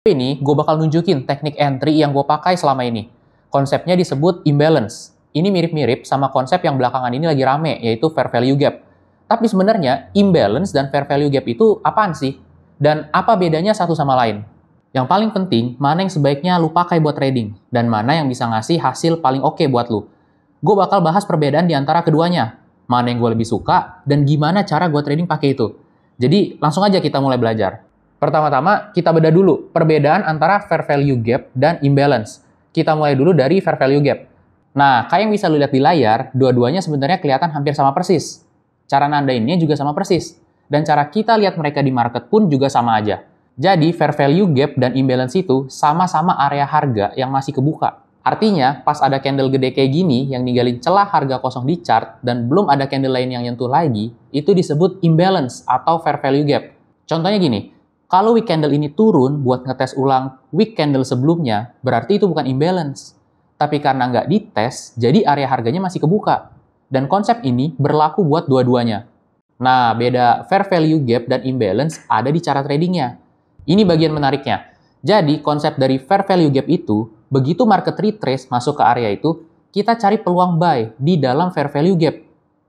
Ini gue bakal nunjukin teknik entry yang gue pakai selama ini. Konsepnya disebut imbalance. Ini mirip-mirip sama konsep yang belakangan ini lagi rame, yaitu fair value gap. Tapi sebenarnya imbalance dan fair value gap itu apaan sih? Dan apa bedanya satu sama lain? Yang paling penting, mana yang sebaiknya lu pakai buat trading, dan mana yang bisa ngasih hasil paling oke buat lu. Gue bakal bahas perbedaan di antara keduanya. Mana yang gue lebih suka, dan gimana cara gue trading pakai itu. Jadi langsung aja kita mulai belajar. Pertama-tama, kita bedah dulu perbedaan antara fair value gap dan imbalance. Kita mulai dulu dari fair value gap. Nah, kayak yang bisa lu lihat di layar, dua-duanya sebenarnya kelihatan hampir sama persis. Cara nandainnya juga sama persis. Dan cara kita lihat mereka di market pun juga sama aja. Jadi, fair value gap dan imbalance itu sama-sama area harga yang masih kebuka. Artinya, pas ada candle gede kayak gini yang ninggalin celah harga kosong di chart dan belum ada candle lain yang nyentuh lagi, itu disebut imbalance atau fair value gap. Contohnya gini, kalau week candle ini turun buat ngetes ulang week candle sebelumnya, berarti itu bukan imbalance. Tapi karena nggak dites, jadi area harganya masih kebuka. Dan konsep ini berlaku buat dua-duanya. Nah, beda fair value gap dan imbalance ada di cara tradingnya. Ini bagian menariknya. Jadi, konsep dari fair value gap itu, begitu market retrace masuk ke area itu, kita cari peluang buy di dalam fair value gap.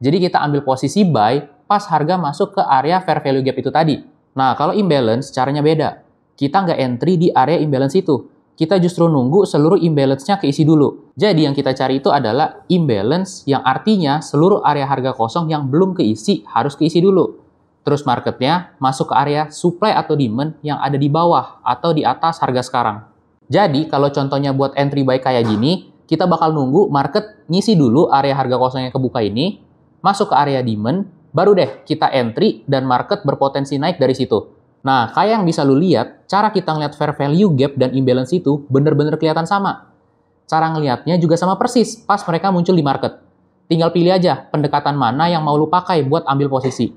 Jadi, kita ambil posisi buy pas harga masuk ke area fair value gap itu tadi. Nah, kalau imbalance, caranya beda. Kita nggak entry di area imbalance itu. Kita justru nunggu seluruh imbalance-nya keisi dulu. Jadi, yang kita cari itu adalah imbalance yang artinya seluruh area harga kosong yang belum keisi harus keisi dulu. Terus marketnya masuk ke area supply atau demand yang ada di bawah atau di atas harga sekarang. Jadi, kalau contohnya buat entry buy kayak gini, kita bakal nunggu market ngisi dulu area harga kosong yang kebuka ini, masuk ke area demand, baru deh kita entry dan market berpotensi naik dari situ. Nah, kayak yang bisa lu lihat, cara kita ngeliat fair value gap dan imbalance itu bener-bener kelihatan sama. Cara ngeliatnya juga sama persis pas mereka muncul di market. Tinggal pilih aja pendekatan mana yang mau lu pakai buat ambil posisi.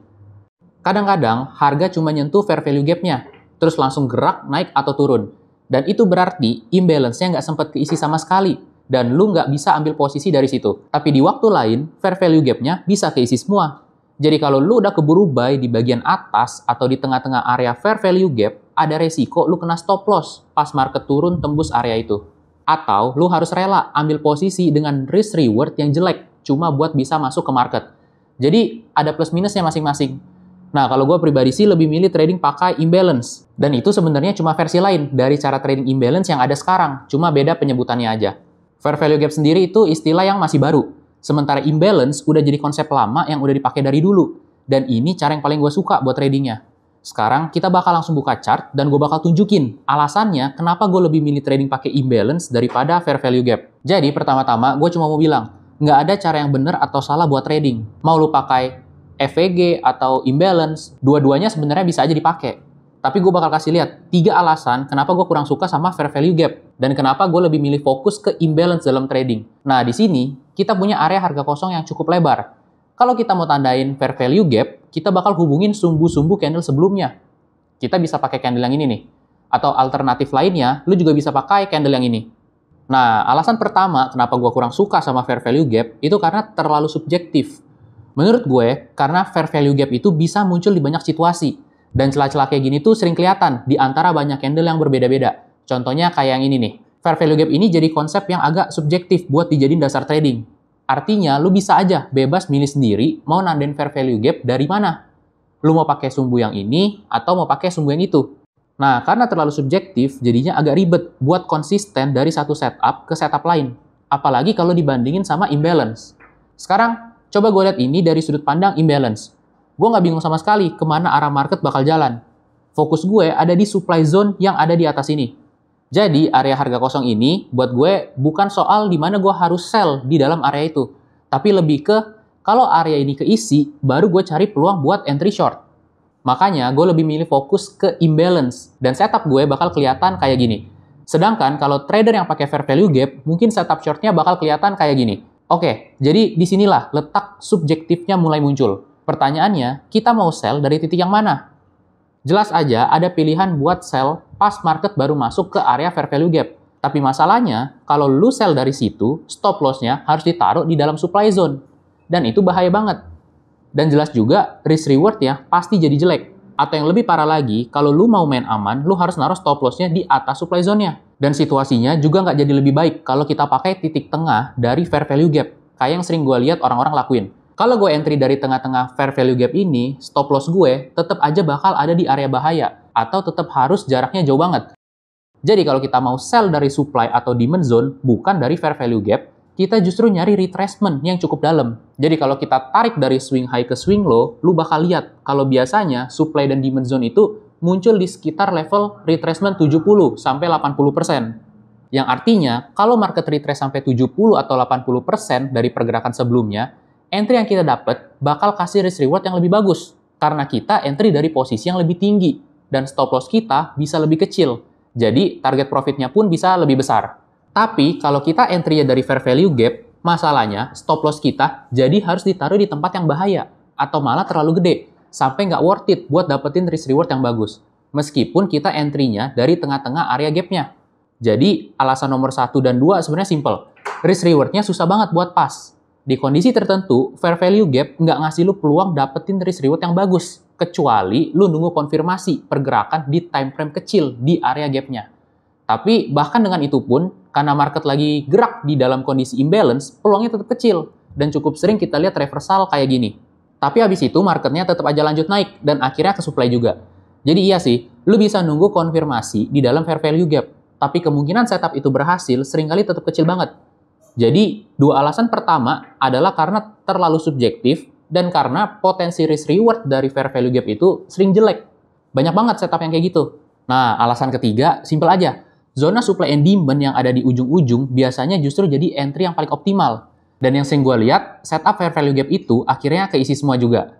Kadang-kadang harga cuma nyentuh fair value gap-nya, terus langsung gerak naik atau turun. Dan itu berarti imbalance-nya nggak sempat keisi sama sekali, dan lu nggak bisa ambil posisi dari situ. Tapi di waktu lain, fair value gap-nya bisa keisi semua. Jadi kalau lu udah keburu buy di bagian atas atau di tengah-tengah area fair value gap, ada resiko lu kena stop loss pas market turun tembus area itu. Atau lu harus rela ambil posisi dengan risk reward yang jelek, cuma buat bisa masuk ke market. Jadi ada plus minusnya masing-masing. Nah, kalau gue pribadi sih lebih milih trading pakai imbalance. Dan itu sebenarnya cuma versi lain dari cara trading imbalance yang ada sekarang, cuma beda penyebutannya aja. Fair value gap sendiri itu istilah yang masih baru. Sementara imbalance udah jadi konsep lama yang udah dipakai dari dulu. Dan ini cara yang paling gue suka buat tradingnya. Sekarang kita bakal langsung buka chart dan gue bakal tunjukin alasannya kenapa gue lebih milih trading pakai imbalance daripada fair value gap. Jadi pertama-tama gue cuma mau bilang, nggak ada cara yang benar atau salah buat trading. Mau lu pakai FVG atau imbalance, dua-duanya sebenarnya bisa aja dipakai. Tapi gue bakal kasih lihat 3 alasan kenapa gue kurang suka sama fair value gap dan kenapa gue lebih milih fokus ke imbalance dalam trading. Nah, di sini kita punya area harga kosong yang cukup lebar. Kalau kita mau tandain fair value gap, kita bakal hubungin sumbu-sumbu candle sebelumnya. Kita bisa pakai candle yang ini nih. Atau alternatif lainnya, lu juga bisa pakai candle yang ini. Nah, alasan pertama kenapa gue kurang suka sama fair value gap itu karena terlalu subjektif. Menurut gue, karena fair value gap itu bisa muncul di banyak situasi. Dan celah-celah kayak gini tuh sering kelihatan di antara banyak candle yang berbeda-beda. Contohnya kayak yang ini nih. Fair value gap ini jadi konsep yang agak subjektif buat dijadiin dasar trading. Artinya, lu bisa aja bebas milih sendiri mau nandain fair value gap dari mana. Lu mau pakai sumbu yang ini atau mau pakai sumbu yang itu. Nah, karena terlalu subjektif, jadinya agak ribet buat konsisten dari satu setup ke setup lain. Apalagi kalau dibandingin sama imbalance. Sekarang, coba gue lihat ini dari sudut pandang imbalance. Gue nggak bingung sama sekali kemana arah market bakal jalan. Fokus gue ada di supply zone yang ada di atas ini. Jadi, area harga kosong ini buat gue bukan soal di mana gue harus sell di dalam area itu. Tapi lebih ke, kalau area ini keisi, baru gue cari peluang buat entry short. Makanya, gue lebih milih fokus ke imbalance. Dan setup gue bakal kelihatan kayak gini. Sedangkan kalau trader yang pakai fair value gap, mungkin setup shortnya bakal kelihatan kayak gini. Oke, jadi disinilah letak subjektifnya mulai muncul. Pertanyaannya, kita mau sell dari titik yang mana? Jelas aja ada pilihan buat sell pas market baru masuk ke area fair value gap. Tapi masalahnya, kalau lu sell dari situ, stop loss-nya harus ditaruh di dalam supply zone. Dan itu bahaya banget. Dan jelas juga, risk reward ya pasti jadi jelek. Atau yang lebih parah lagi, kalau lu mau main aman, lu harus naruh stop loss-nya di atas supply zone-nya. Dan situasinya juga nggak jadi lebih baik kalau kita pakai titik tengah dari fair value gap, kayak yang sering gue lihat orang-orang lakuin. Kalau gue entry dari tengah-tengah fair value gap ini, stop loss gue tetap aja bakal ada di area bahaya, atau tetap harus jaraknya jauh banget. Jadi kalau kita mau sell dari supply atau demand zone, bukan dari fair value gap, kita justru nyari retracement yang cukup dalam. Jadi kalau kita tarik dari swing high ke swing low, lu bakal lihat kalau biasanya supply dan demand zone itu muncul di sekitar level retracement 70 sampai 80%. Yang artinya, kalau market retrace sampai 70 atau 80% dari pergerakan sebelumnya, entry yang kita dapat bakal kasih risk reward yang lebih bagus. Karena kita entry dari posisi yang lebih tinggi, dan stop loss kita bisa lebih kecil. Jadi, target profitnya pun bisa lebih besar. Tapi, kalau kita entry-nya dari fair value gap, masalahnya stop loss kita jadi harus ditaruh di tempat yang bahaya, atau malah terlalu gede, sampai nggak worth it buat dapetin risk reward yang bagus. Meskipun kita entry-nya dari tengah-tengah area gap-nya. Jadi, alasan nomor 1 dan 2 sebenarnya simple. Risk reward-nya susah banget buat pas. Di kondisi tertentu, fair value gap nggak ngasih lu peluang dapetin risk reward yang bagus, kecuali lu nunggu konfirmasi pergerakan di time frame kecil di area gap-nya. Tapi bahkan dengan itu pun, karena market lagi gerak di dalam kondisi imbalance, peluangnya tetap kecil, dan cukup sering kita lihat reversal kayak gini. Tapi habis itu marketnya tetap aja lanjut naik, dan akhirnya ke supply juga. Jadi iya sih, lu bisa nunggu konfirmasi di dalam fair value gap, tapi kemungkinan setup itu berhasil seringkali tetap kecil banget. Jadi, dua alasan pertama adalah karena terlalu subjektif, dan karena potensi risk reward dari fair value gap itu sering jelek. Banyak banget setup yang kayak gitu. Nah, alasan ketiga, simple aja. Zona supply and demand yang ada di ujung-ujung biasanya justru jadi entry yang paling optimal. Dan yang sering gue lihat, setup fair value gap itu akhirnya keisi semua juga.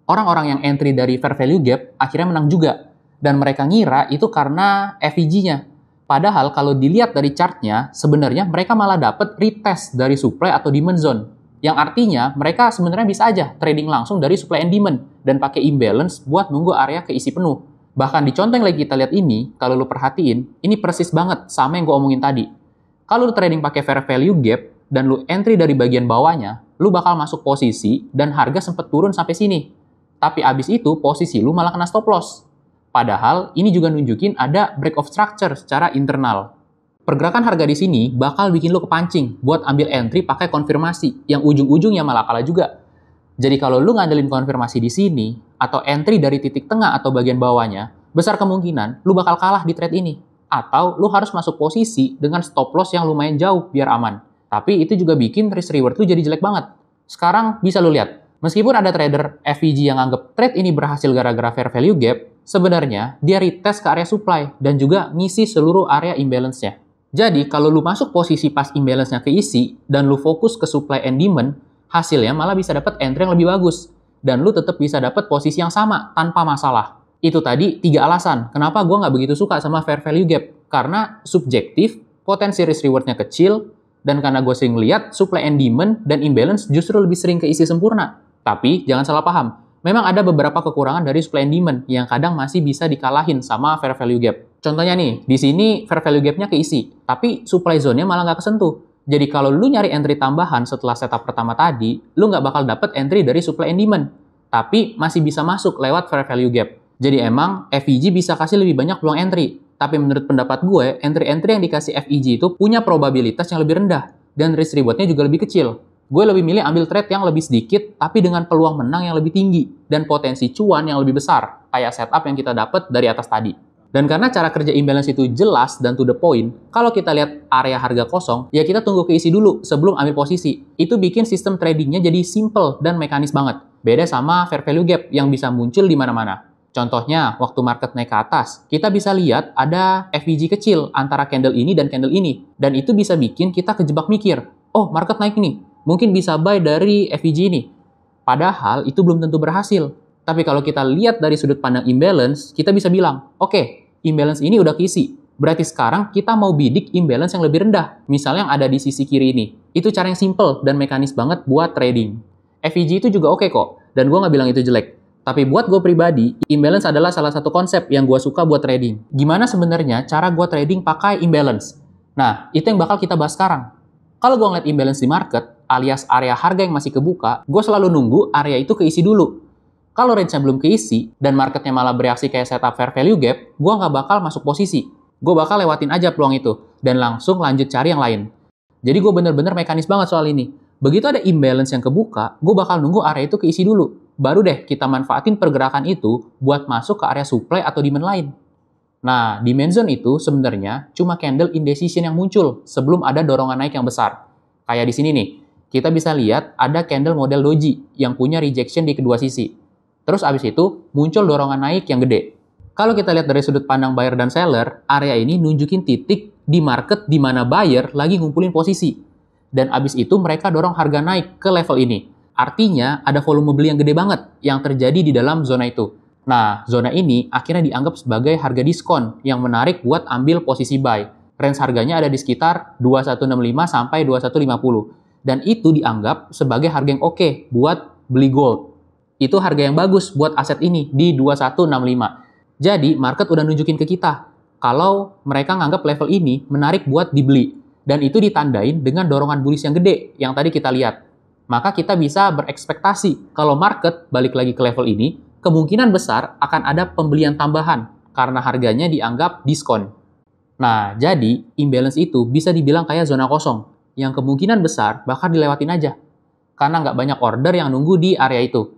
Orang-orang yang entry dari fair value gap akhirnya menang juga. Dan mereka ngira itu karena FVG-nya. Padahal kalau dilihat dari chartnya, sebenarnya mereka malah dapat retest dari supply atau demand zone. Yang artinya mereka sebenarnya bisa aja trading langsung dari supply and demand dan pakai imbalance buat nunggu area keisi penuh. Bahkan di contoh yang lagi kita lihat ini, kalau lu perhatiin, ini persis banget sama yang gue omongin tadi. Kalau lu trading pakai fair value gap, dan lu entry dari bagian bawahnya, lu bakal masuk posisi dan harga sempat turun sampai sini. Tapi abis itu, posisi lu malah kena stop loss. Padahal, ini juga nunjukin ada break of structure secara internal. Pergerakan harga di sini bakal bikin lu kepancing buat ambil entry pakai konfirmasi, yang ujung-ujungnya malah kalah juga. Jadi kalau lu ngandelin konfirmasi di sini, atau entry dari titik tengah atau bagian bawahnya, besar kemungkinan lu bakal kalah di trade ini. Atau lu harus masuk posisi dengan stop loss yang lumayan jauh biar aman. Tapi itu juga bikin risk reward lu jadi jelek banget. Sekarang bisa lu lihat, meskipun ada trader FVG yang anggap trade ini berhasil gara-gara fair value gap, sebenarnya dia retest ke area supply dan juga ngisi seluruh area imbalance-nya. Jadi kalau lu masuk posisi pas imbalance-nya keisi dan lu fokus ke supply and demand, hasilnya malah bisa dapat entry yang lebih bagus. Dan lu tetap bisa dapat posisi yang sama tanpa masalah. Itu tadi 3 alasan kenapa gue nggak begitu suka sama fair value gap. Karena subjektif, potensi risk reward-nya kecil, dan karena gue sering lihat supply and demand dan imbalance justru lebih sering keisi sempurna. Tapi jangan salah paham, memang ada beberapa kekurangan dari supply and demand yang kadang masih bisa dikalahin sama fair value gap. Contohnya nih, di sini fair value gap-nya keisi, tapi supply zone-nya malah nggak kesentuh. Jadi kalau lu nyari entry tambahan setelah setup pertama tadi, lu nggak bakal dapet entry dari supply and demand. Tapi masih bisa masuk lewat fair value gap. Jadi emang FVG bisa kasih lebih banyak peluang entry. Tapi menurut pendapat gue, entry-entry yang dikasih FVG itu punya probabilitas yang lebih rendah. Dan risk reward-nya juga lebih kecil. Gue lebih milih ambil trade yang lebih sedikit, tapi dengan peluang menang yang lebih tinggi. Dan potensi cuan yang lebih besar. Kayak setup yang kita dapat dari atas tadi. Dan karena cara kerja imbalance itu jelas dan to the point, kalau kita lihat area harga kosong, ya kita tunggu keisi dulu sebelum ambil posisi. Itu bikin sistem tradingnya jadi simple dan mekanis banget. Beda sama fair value gap yang bisa muncul di mana-mana. Contohnya, waktu market naik ke atas, kita bisa lihat ada FVG kecil antara candle ini dan candle ini. Dan itu bisa bikin kita kejebak mikir, oh market naik nih, mungkin bisa buy dari FVG ini. Padahal itu belum tentu berhasil. Tapi kalau kita lihat dari sudut pandang imbalance, kita bisa bilang, oke, imbalance ini udah keisi. Berarti sekarang kita mau bidik imbalance yang lebih rendah. Misalnya yang ada di sisi kiri ini. Itu cara yang simple dan mekanis banget buat trading. FVG itu juga oke kok. Dan gue nggak bilang itu jelek. Tapi buat gue pribadi, imbalance adalah salah satu konsep yang gue suka buat trading. Gimana sebenarnya cara gue trading pakai imbalance? Nah, itu yang bakal kita bahas sekarang. Kalau gue ngeliat imbalance di market, alias area harga yang masih kebuka, gue selalu nunggu area itu keisi dulu. Kalau range-nya belum keisi, dan marketnya malah bereaksi kayak setup fair value gap, gue nggak bakal masuk posisi. Gue bakal lewatin aja peluang itu, dan langsung lanjut cari yang lain. Jadi gue bener-bener mekanis banget soal ini. Begitu ada imbalance yang kebuka, gue bakal nunggu area itu keisi dulu. Baru deh kita manfaatin pergerakan itu buat masuk ke area supply atau demand lain. Nah, demand zone itu sebenarnya cuma candle indecision yang muncul sebelum ada dorongan naik yang besar. Kayak di sini nih, kita bisa lihat ada candle model doji yang punya rejection di kedua sisi. Terus abis itu muncul dorongan naik yang gede. Kalau kita lihat dari sudut pandang buyer dan seller, area ini nunjukin titik di market di mana buyer lagi ngumpulin posisi. Dan abis itu mereka dorong harga naik ke level ini. Artinya ada volume beli yang gede banget yang terjadi di dalam zona itu. Nah, zona ini akhirnya dianggap sebagai harga diskon yang menarik buat ambil posisi buy. Range harganya ada di sekitar 2165 sampai 2150. Dan itu dianggap sebagai harga yang oke buat beli gold. Itu harga yang bagus buat aset ini di 2165. Jadi, market udah nunjukin ke kita kalau mereka nganggap level ini menarik buat dibeli. Dan itu ditandain dengan dorongan bullish yang gede yang tadi kita lihat. Maka kita bisa berekspektasi kalau market balik lagi ke level ini, kemungkinan besar akan ada pembelian tambahan karena harganya dianggap diskon. Nah, jadi imbalance itu bisa dibilang kayak zona kosong yang kemungkinan besar bakal dilewatin aja. Karena nggak banyak order yang nunggu di area itu.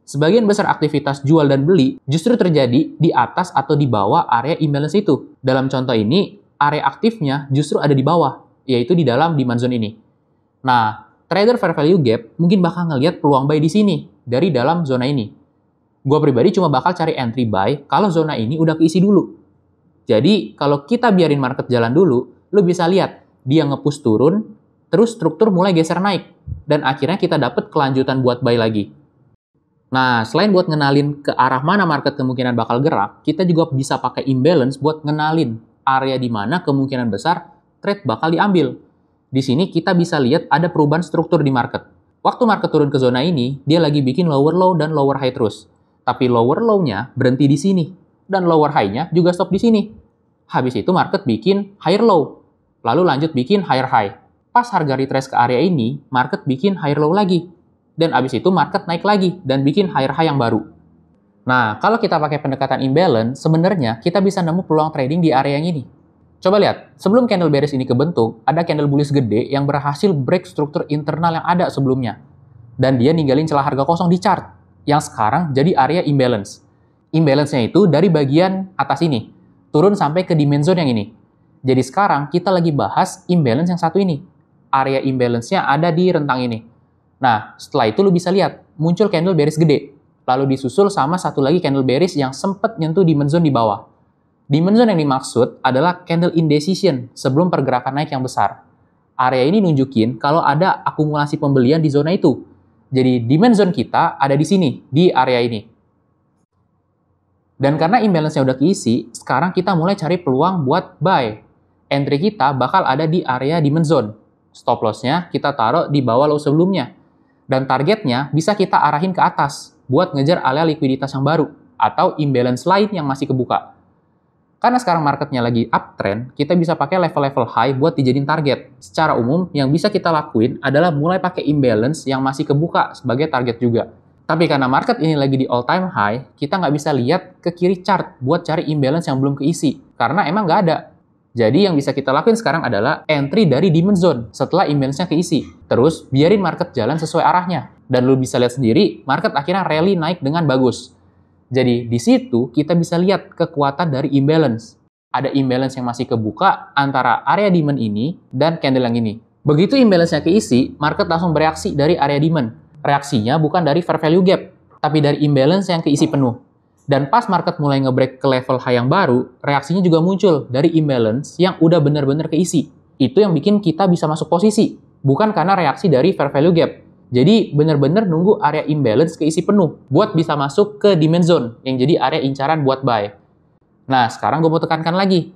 Sebagian besar aktivitas jual dan beli justru terjadi di atas atau di bawah area imbalance itu. Dalam contoh ini, area aktifnya justru ada di bawah, yaitu di dalam demand zone ini. Nah, trader fair value gap mungkin bakal ngelihat peluang buy di sini, dari dalam zona ini. Gue pribadi cuma bakal cari entry buy kalau zona ini udah keisi dulu. Jadi, kalau kita biarin market jalan dulu, lo bisa lihat dia nge-push turun, terus struktur mulai geser naik, dan akhirnya kita dapat kelanjutan buat buy lagi. Nah, selain buat ngenalin ke arah mana market kemungkinan bakal gerak, kita juga bisa pakai imbalance buat ngenalin area di mana kemungkinan besar trade bakal diambil. Di sini kita bisa lihat ada perubahan struktur di market. Waktu market turun ke zona ini, dia lagi bikin lower low dan lower high terus. Tapi lower low-nya berhenti di sini, dan lower high-nya juga stop di sini. Habis itu market bikin higher low, lalu lanjut bikin higher high. Pas harga retrace ke area ini, market bikin higher low lagi. Dan abis itu market naik lagi dan bikin higher high yang baru. Nah, kalau kita pakai pendekatan imbalance, sebenarnya kita bisa nemu peluang trading di area yang ini. Coba lihat, sebelum candle bearish ini kebentuk, ada candle bullish gede yang berhasil break struktur internal yang ada sebelumnya. Dan dia ninggalin celah harga kosong di chart, yang sekarang jadi area imbalance. Imbalance-nya itu dari bagian atas ini, turun sampai ke demand zone yang ini. Jadi sekarang kita lagi bahas imbalance yang satu ini. Area imbalance-nya ada di rentang ini. Nah, setelah itu lu bisa lihat, muncul candle bearish gede. Lalu disusul sama satu lagi candle bearish yang sempat nyentuh demand zone di bawah. Demand zone yang dimaksud adalah candle indecision sebelum pergerakan naik yang besar. Area ini nunjukin kalau ada akumulasi pembelian di zona itu. Jadi demand zone kita ada di sini, di area ini. Dan karena imbalance-nya udah keisi, sekarang kita mulai cari peluang buat buy. Entry kita bakal ada di area demand zone. Stop loss-nya kita taruh di bawah low sebelumnya. Dan targetnya bisa kita arahin ke atas buat ngejar area likuiditas yang baru atau imbalance lain yang masih kebuka. Karena sekarang marketnya lagi uptrend, kita bisa pakai level-level high buat dijadiin target. Secara umum, yang bisa kita lakuin adalah mulai pakai imbalance yang masih kebuka sebagai target juga. Tapi karena market ini lagi di all time high, kita nggak bisa lihat ke kiri chart buat cari imbalance yang belum keisi. Karena emang nggak ada. Jadi yang bisa kita lakuin sekarang adalah entry dari demand zone setelah imbalance-nya keisi. Terus biarin market jalan sesuai arahnya. Dan lu bisa lihat sendiri, market akhirnya rally naik dengan bagus. Jadi di situ kita bisa lihat kekuatan dari imbalance. Ada imbalance yang masih kebuka antara area demand ini dan candle yang ini. Begitu imbalance-nya keisi, market langsung bereaksi dari area demand. Reaksinya bukan dari fair value gap, tapi dari imbalance yang keisi penuh. Dan pas market mulai nge-break ke level high yang baru, reaksinya juga muncul dari imbalance yang udah bener-bener keisi. Itu yang bikin kita bisa masuk posisi, bukan karena reaksi dari fair value gap. Jadi bener-bener nunggu area imbalance keisi penuh buat bisa masuk ke demand zone yang jadi area incaran buat buy. Nah, sekarang gue mau tekankan lagi.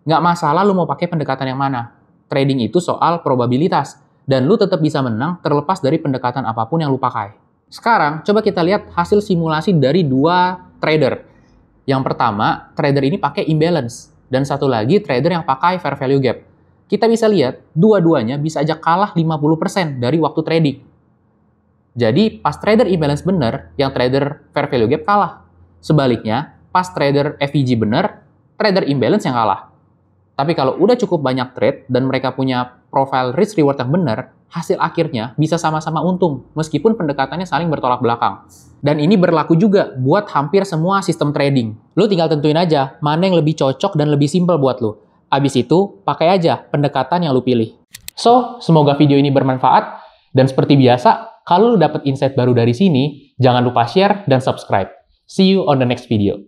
Nggak masalah lu mau pakai pendekatan yang mana. Trading itu soal probabilitas, dan lu tetap bisa menang terlepas dari pendekatan apapun yang lu pakai. Sekarang, coba kita lihat hasil simulasi dari dua trader. Yang pertama, trader ini pakai imbalance. Dan satu lagi, trader yang pakai fair value gap. Kita bisa lihat, dua-duanya bisa aja kalah 50% dari waktu trading. Jadi, pas trader imbalance bener, yang trader fair value gap kalah. Sebaliknya, pas trader FVG bener, trader imbalance yang kalah. Tapi kalau udah cukup banyak trade dan mereka punya profile risk reward yang benar, hasil akhirnya bisa sama-sama untung, meskipun pendekatannya saling bertolak belakang. Dan ini berlaku juga buat hampir semua sistem trading. Lu tinggal tentuin aja mana yang lebih cocok dan lebih simpel buat lu. Abis itu, pakai aja pendekatan yang lu pilih. So, semoga video ini bermanfaat. Dan seperti biasa, kalau lu dapet insight baru dari sini, jangan lupa share dan subscribe. See you on the next video.